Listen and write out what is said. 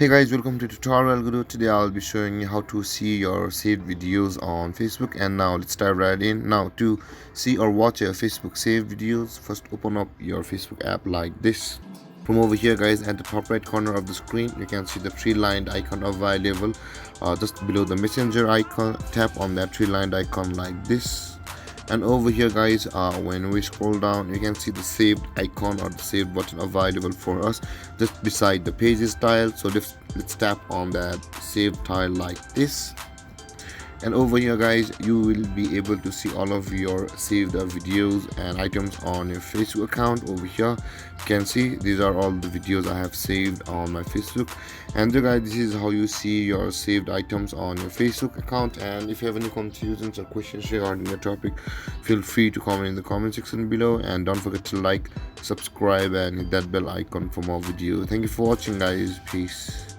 Hey guys, welcome to Tutorial Guru. Today I'll be showing you how to see your saved videos on Facebook. And now let's dive right in. Now to see or watch your Facebook saved videos, first open up your Facebook app like this. From over here guys, at the top right corner of the screen you can see the three lined icon available just below the messenger icon. Tap on that three lined icon like this, and over here guys, when we scroll down you can see the saved icon or the saved button available for us just beside the pages tile. So let's tap on that save tile like this, and over here guys you will be able to see all of your saved videos and items on your Facebook account. Over here you can see these are all the videos I have saved on my Facebook. And guys, this is how you see your saved items on your Facebook account. And if you have any confusions or questions regarding the topic, feel free to comment in the comment section below, and don't forget to like, subscribe and hit that bell icon for more videos. Thank you for watching guys. Peace.